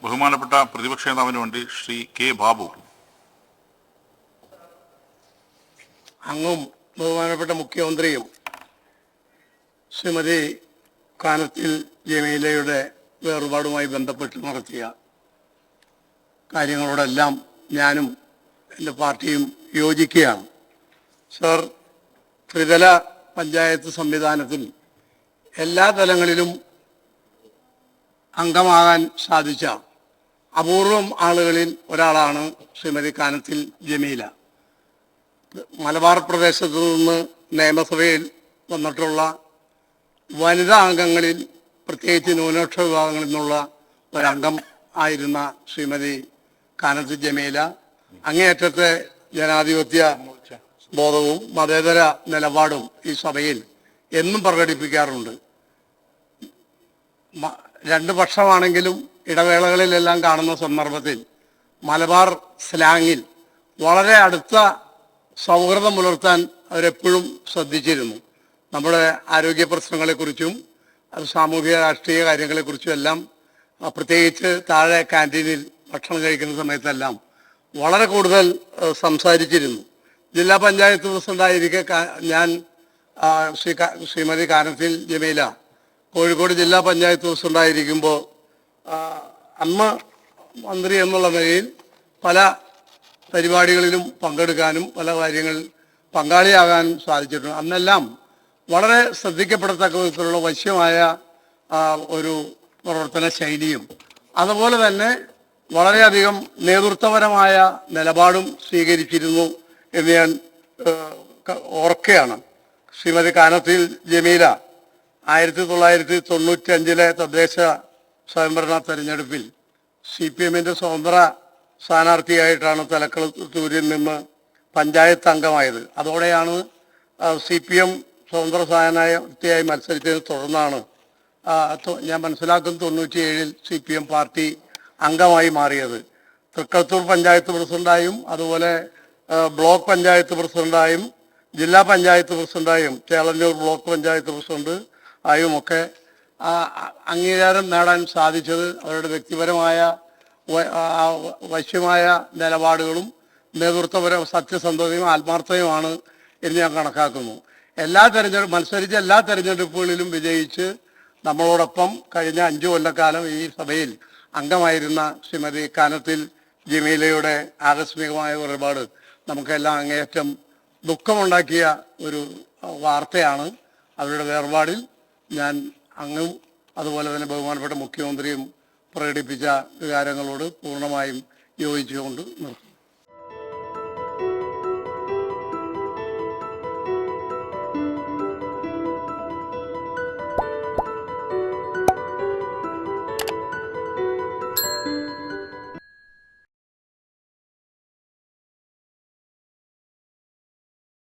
ബഹുമാനപ്പെട്ട പ്രതിപക്ഷ നേതാവിന് വേണ്ടി ശ്രീ കെ ബാബു. അങ്ങും ബഹുമാനപ്പെട്ട മുഖ്യമന്ത്രിയും ശ്രീമതി കാനത്തിൽ ജമീലയുടെ വേർപാടുമായി ബന്ധപ്പെട്ട് നടത്തിയ കാര്യങ്ങളോടെല്ലാം ഞാനും എൻ്റെ പാർട്ടിയും യോജിക്കുകയാണ്. സർ, ത്രിതല പഞ്ചായത്ത് സംവിധാനത്തിൽ എല്ലാ തലങ്ങളിലും അംഗമാകാൻ സാധിച്ച അപൂർവം ആളുകളിൽ ഒരാളാണ് ശ്രീമതി കാനത്തിൽ ജമീല. മലബാർ പ്രദേശത്തു നിന്ന് നിയമസഭയിൽ വന്നിട്ടുള്ള വനിതാ അംഗങ്ങളിൽ, പ്രത്യേകിച്ച് ന്യൂനപക്ഷ വിഭാഗങ്ങളിൽ നിന്നുള്ള ഒരംഗം ആയിരുന്ന ശ്രീമതി കാനത്തിൽ ജമീല അങ്ങേയറ്റത്തെ ജനാധിപത്യ ബോധവും മതേതര നിലപാടും ഈ സഭയിൽ എന്നും പ്രകടിപ്പിക്കാറുണ്ട്. രണ്ട് പക്ഷമാണെങ്കിലും ഇടവേളകളിലെല്ലാം കാണുന്ന സന്ദർഭത്തിൽ മലബാർ സ്ലാങ്ങിൽ വളരെ അടുത്ത സൗഹൃദം പുലർത്താൻ അവരെപ്പോഴും ശ്രദ്ധിച്ചിരുന്നു. നമ്മുടെ ആരോഗ്യ പ്രശ്നങ്ങളെക്കുറിച്ചും സാമൂഹിക രാഷ്ട്രീയ കാര്യങ്ങളെക്കുറിച്ചും എല്ലാം, പ്രത്യേകിച്ച് താഴെ ക്യാൻറ്റീനിൽ ഭക്ഷണം കഴിക്കുന്ന സമയത്തെല്ലാം വളരെ കൂടുതൽ സംസാരിച്ചിരുന്നു. ജില്ലാ പഞ്ചായത്ത് പ്രസിഡന്റായിരിക്കെ ഞാൻ ശ്രീമതി കാനത്തിൽ ജമീല കോഴിക്കോട് ജില്ലാ പഞ്ചായത്ത് പ്രസിഡന്റായിരിക്കുമ്പോൾ അന്ന് മന്ത്രി എന്നുള്ള നിലയിൽ പല പരിപാടികളിലും പങ്കെടുക്കാനും പല കാര്യങ്ങളിൽ പങ്കാളിയാകാനും സാധിച്ചിട്ടുണ്ട്. അന്നെല്ലാം വളരെ ശ്രദ്ധിക്കപ്പെടത്തക്ക വിധത്തിലുള്ള വശ്യമായ ഒരു പ്രവർത്തന ശൈലിയും അതുപോലെ തന്നെ വളരെയധികം നേതൃത്വപരമായ നിലപാടും സ്വീകരിച്ചിരുന്നു എന്ന് ഞാൻ ഓർക്കുകയാണ്. ശ്രീമതി കാനത്തിൽ ജമീല 1995 തദ്ദേശ സ്വയംഭരണ തെരഞ്ഞെടുപ്പിൽ CPM-ന്റെ സ്വതന്ത്ര സ്ഥാനാർത്ഥിയായിട്ടാണ് തലക്കളത്തൂരിൽ നിന്ന് പഞ്ചായത്ത് അംഗമായത്. അതോടെയാണ് CPM സ്വതന്ത്ര സ്ഥാനാർത്ഥിയായി മത്സരിച്ചതിനെ തുടർന്നാണ് ഞാൻ മനസ്സിലാക്കുന്ന 97 CPM പാർട്ടി അംഗമായി മാറിയത്. തൃക്കളത്തൂർ പഞ്ചായത്ത് പ്രസിഡന്റായും അതുപോലെ ബ്ലോക്ക് പഞ്ചായത്ത് പ്രസിഡന്റായും ജില്ലാ പഞ്ചായത്ത് പ്രസിഡന്റായും ചേളന്നൂർ ബ്ലോക്ക് പഞ്ചായത്ത് പ്രസിഡന്റ് ആയും ഒക്കെ അംഗീകാരം നേടാൻ സാധിച്ചത് അവരുടെ വ്യക്തിപരമായ വശ്യമായ നിലപാടുകളും നേതൃത്വപര സത്യസന്ധതയും ആത്മാർത്ഥതയുമാണ് എന്ന് ഞാൻ കണക്കാക്കുന്നു. മത്സരിച്ച എല്ലാ തെരഞ്ഞെടുപ്പുകളിലും വിജയിച്ച് നമ്മളോടൊപ്പം കഴിഞ്ഞ 5 കൊല്ലക്കാലം ഈ സഭയിൽ അംഗമായിരുന്ന ശ്രീമതി കാനത്തിൽ ജമീലയുടെ ആകസ്മികമായ വേർപാട് നമുക്കെല്ലാം അങ്ങേയറ്റം ദുഃഖമുണ്ടാക്കിയ ഒരു വാർത്തയാണ്. അവരുടെ വേർപാടിൽ ഞാൻ അങ്ങും അതുപോലെ തന്നെ ബഹുമാനപ്പെട്ട മുഖ്യമന്ത്രിയും പ്രകടിപ്പിച്ച വികാരങ്ങളോട് പൂർണ്ണമായും യോജിച്ചുകൊണ്ട് നിർത്തുന്നു.